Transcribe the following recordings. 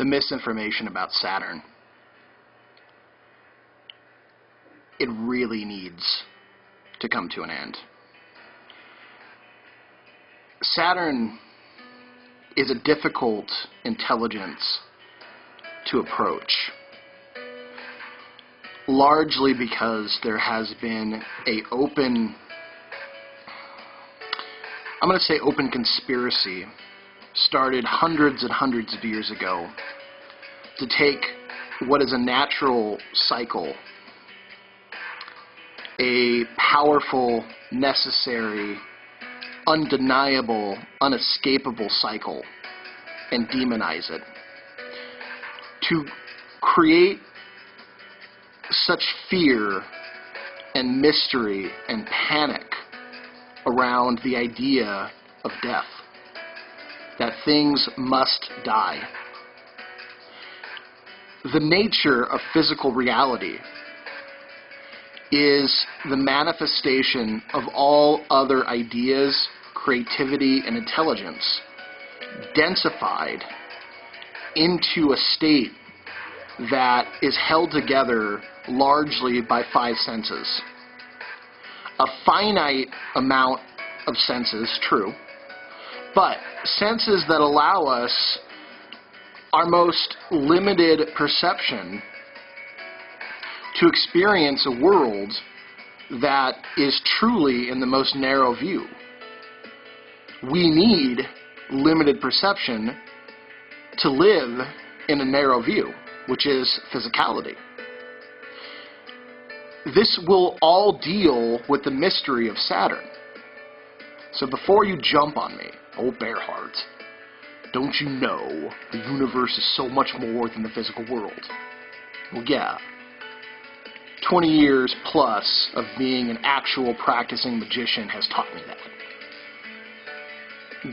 the misinformation about Saturn. It really needs to come to an end. Saturn is a difficult intelligence to approach, largely because there has been open conspiracy started hundreds and hundreds of years ago to take what is a natural cycle, a powerful, necessary, undeniable, unescapable cycle, and demonize it. To create such fear and mystery and panic around the idea of death, that things must die. The nature of physical reality is the manifestation of all other ideas, creativity, and intelligence densified into a state that is held together largely by five senses. A finite amount of senses, true, but senses that allow us our most limited perception to experience a world that is truly in the most narrow view. We need limited perception to live in a narrow view, which is physicality. This will all deal with the mystery of Saturn. So before you jump on me, oh Bearheart, don't you know the universe is so much more than the physical world? Well, yeah. 20 years plus of being an actual practicing magician has taught me that.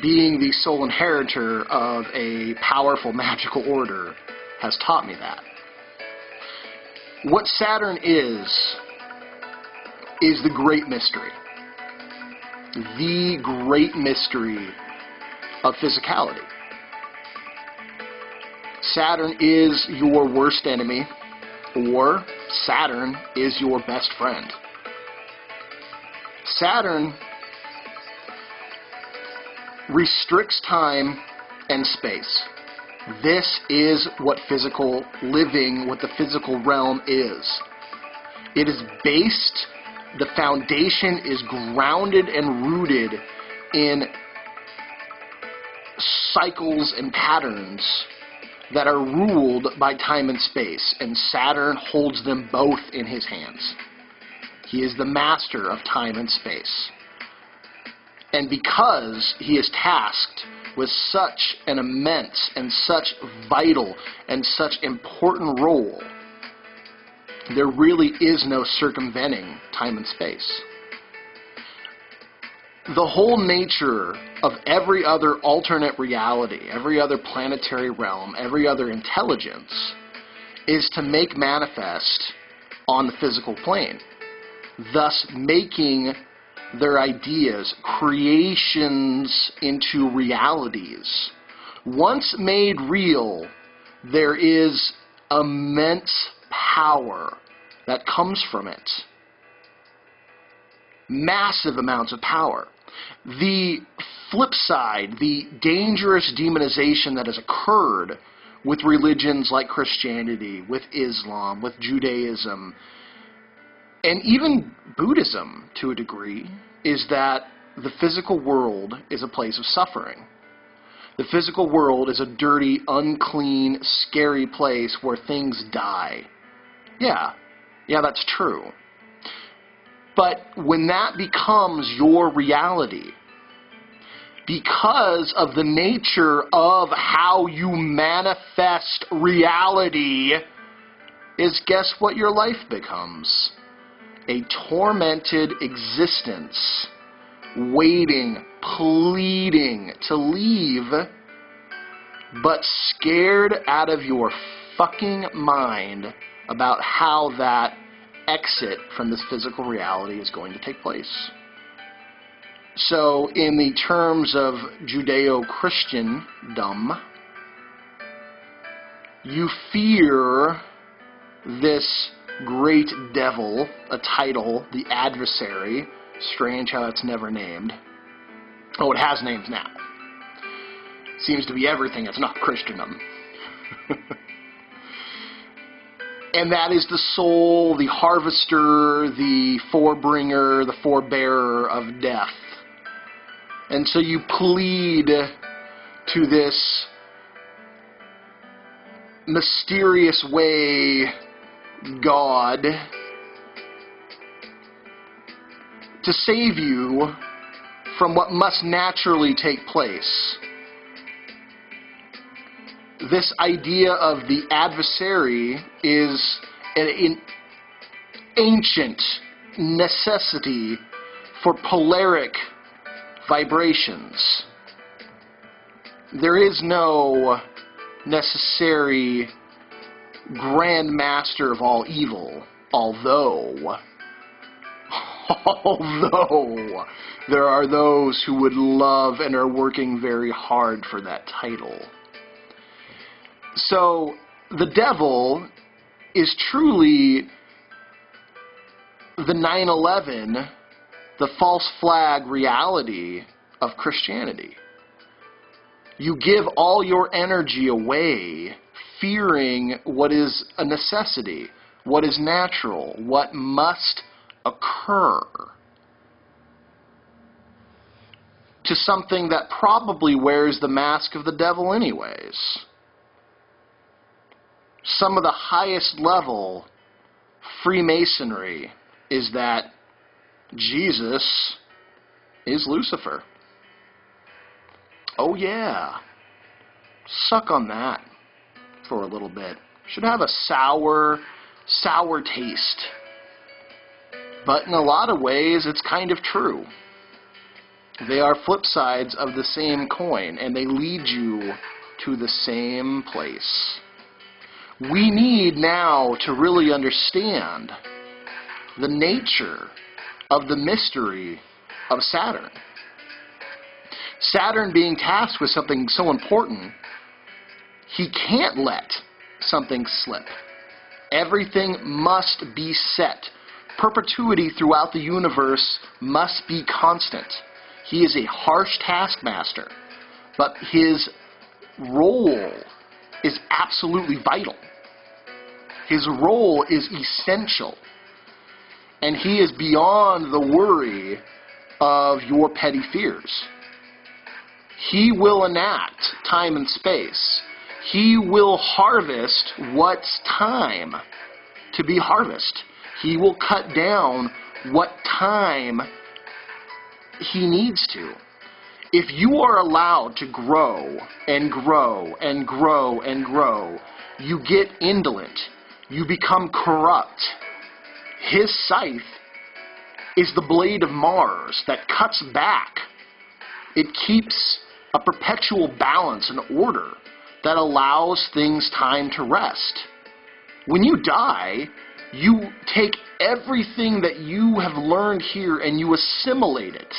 Being the sole inheritor of a powerful magical order has taught me that. What Saturn is the great mystery. The great mystery of physicality. Saturn is your worst enemy, or Saturn is your best friend. Saturn restricts time and space. This is what physical living, what the physical realm is. It is based, the foundation is grounded and rooted in cycles and patterns that are ruled by time and space, and Saturn holds them both in his hands. He is the master of time and space. And because he is tasked with such an immense and such vital and such important role, there really is no circumventing time and space. The whole nature of every other alternate reality, every other planetary realm, every other intelligence, is to make manifest on the physical plane, thus making their ideas, creations into realities. Once made real, there is immense power that comes from it. Massive amounts of power. The flip side, the dangerous demonization that has occurred with religions like Christianity, with Islam, with Judaism, and even Buddhism to a degree, is that the physical world is a place of suffering. The physical world is a dirty, unclean, scary place where things die. Yeah, that's true. But when that becomes your reality, because of the nature of how you manifest reality, is guess what your life becomes? A tormented existence, waiting, pleading to leave, but scared out of your fucking mind about how that exit from this physical reality is going to take place. So, in the terms of Judeo-Christendom, You fear this great devil, a title, the adversary. Strange how it's never named. Oh, it has names now. Seems to be everything that's not Christendom. And that is the soul, the harvester, the forebringer, the forebearer of death. And so you plead to this mysterious way, God, to save you from what must naturally take place. This idea of the adversary is an ancient necessity for polaric vibrations. There is no necessary grand master of all evil, although there are those who would love and are working very hard for that title. So the devil is truly the 9/11, the false flag reality of Christianity. You give all your energy away fearing what is a necessity, what is natural, what must occur, to something that probably wears the mask of the devil anyways. Some of the highest level Freemasonry is that Jesus is Lucifer. Oh yeah, suck on that for a little bit. Should have a sour taste. But in a lot of ways, it's kind of true. They are flip sides of the same coin, and they lead you to the same place. We need now to really understand the nature of the mystery of Saturn. Saturn being tasked with something so important, he can't let something slip. Everything must be set. Perpetuity throughout the universe must be constant. He is a harsh taskmaster, but his role is absolutely vital. His role is essential. And he is beyond the worry of your petty fears. He will enact time and space. He will harvest what's time to be harvested. He will cut down what time he needs to. If you are allowed to grow and grow and grow and grow, you get indolent. You become corrupt. His scythe is the blade of Mars that cuts back. It keeps a perpetual balance and order that allows things time to rest. When you die, you take everything that you have learned here and you assimilate it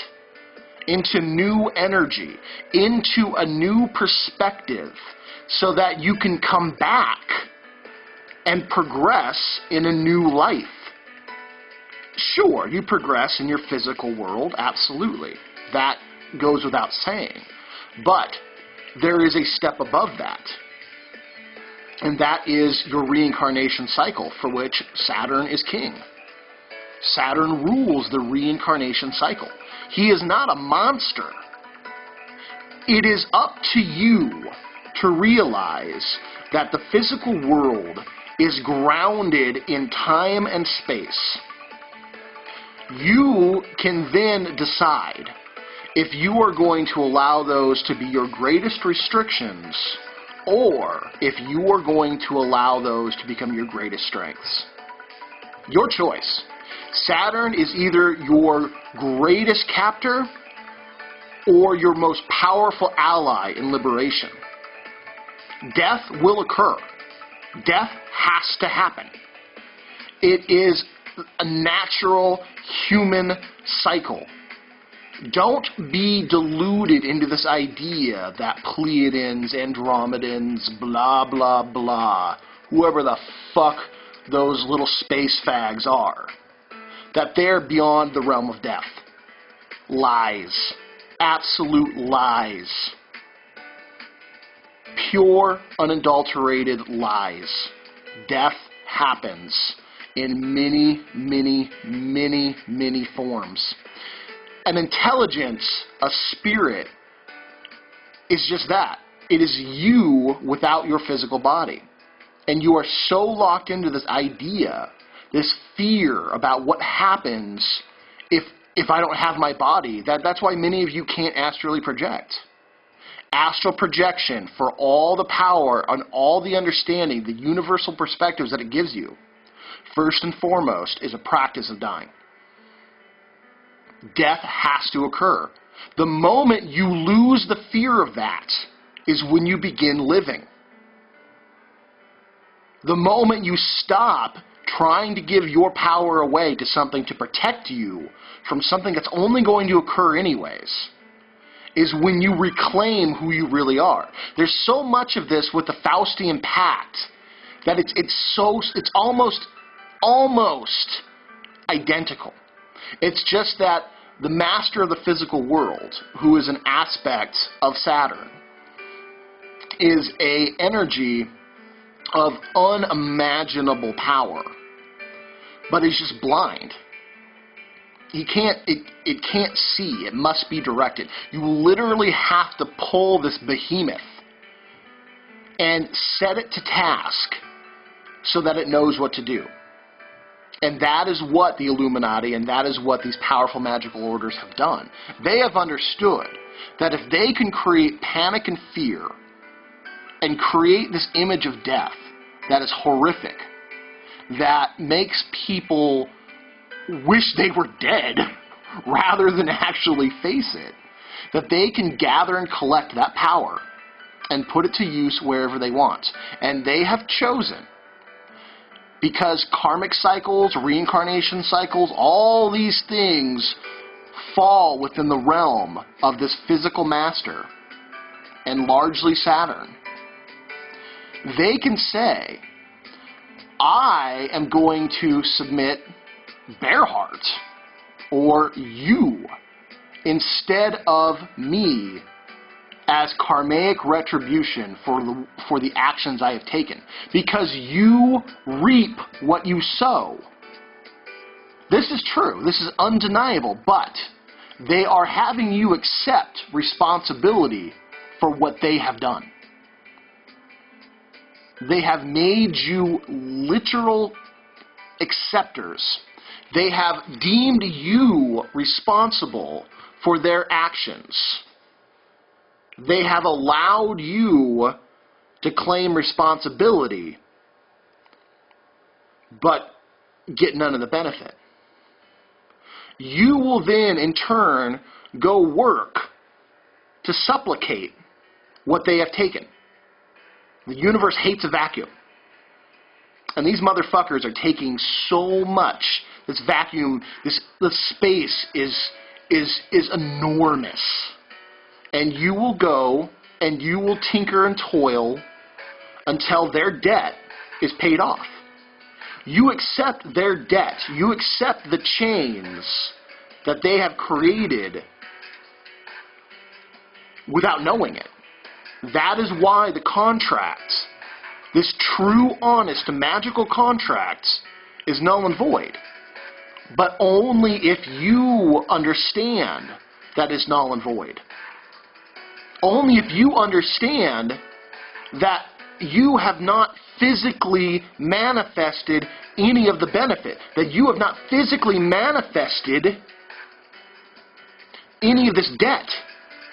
into new energy, into a new perspective, so that you can come back and progress in a new life. Sure, you progress in your physical world, absolutely. That goes without saying. But there is a step above that. And that is your reincarnation cycle, for which Saturn is king. Saturn rules the reincarnation cycle. He is not a monster. It is up to you to realize that the physical world is grounded in time and space. You can then decide if you are going to allow those to be your greatest restrictions, or if you are going to allow those to become your greatest strengths. Your choice. Saturn is either your greatest captor or your most powerful ally in liberation. Death will occur. Death has to happen. It is a natural human cycle. Don't be deluded into this idea that Pleiadians, Andromedans, blah, blah, blah, whoever the fuck those little space fags are, that they're beyond the realm of death. Lies. Absolute lies. Pure, unadulterated lies. Death happens in many, many, many, many forms. An intelligence, a spirit, is just that. It is you without your physical body. And you are so locked into this idea, this fear about what happens if I don't have my body. That's why many of you can't astrally project. Astral projection, for all the power and all the understanding, the universal perspectives that it gives you, first and foremost, is a practice of dying. Death has to occur. The moment you lose the fear of that is when you begin living. The moment you stop trying to give your power away to something to protect you from something that's only going to occur anyways, is when you reclaim who you really are. There's so much of this with the Faustian Pact that it's almost identical. It's just that the master of the physical world, who is an aspect of Saturn, is an energy of unimaginable power, but is just blind. It can't see. It must be directed. You literally have to pull this behemoth and set it to task so that it knows what to do. And that is what the Illuminati and that is what these powerful magical orders have done. They have understood that if they can create panic and fear and create this image of death that is horrific, that makes people wish they were dead rather than actually face it, that they can gather and collect that power and put it to use wherever they want. And they have chosen, because karmic cycles, reincarnation cycles, all these things fall within the realm of this physical master, and largely Saturn. They can say, I am going to submit Bearheart or you instead of me as karmic retribution for the actions I have taken, because you reap what you sow. This is true. This is undeniable, but they are having you accept responsibility for what they have done. They have made you literal acceptors. They have deemed you responsible for their actions. They have allowed you to claim responsibility, but get none of the benefit. You will then, in turn, go work to supplicate what they have taken. The universe hates a vacuum. And these motherfuckers are taking so much. This vacuum, this space is enormous. And you will go and you will tinker and toil until their debt is paid off. You accept their debt. You accept the chains that they have created without knowing it. That is why the contract, this true, honest, magical contract, is null and void. But only if you understand that it's null and void. Only if you understand that you have not physically manifested any of the benefit, that you have not physically manifested any of this debt.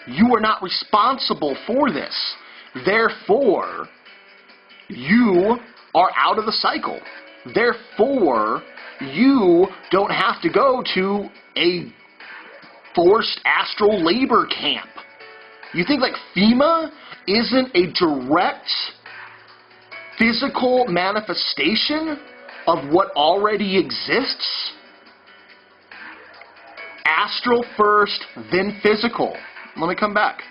You are not responsible for this. Therefore, you are out of the cycle. Therefore, you don't have to go to a forced astral labor camp. You think like FEMA isn't a direct physical manifestation of what already exists? astral first, then physical. Let me come back.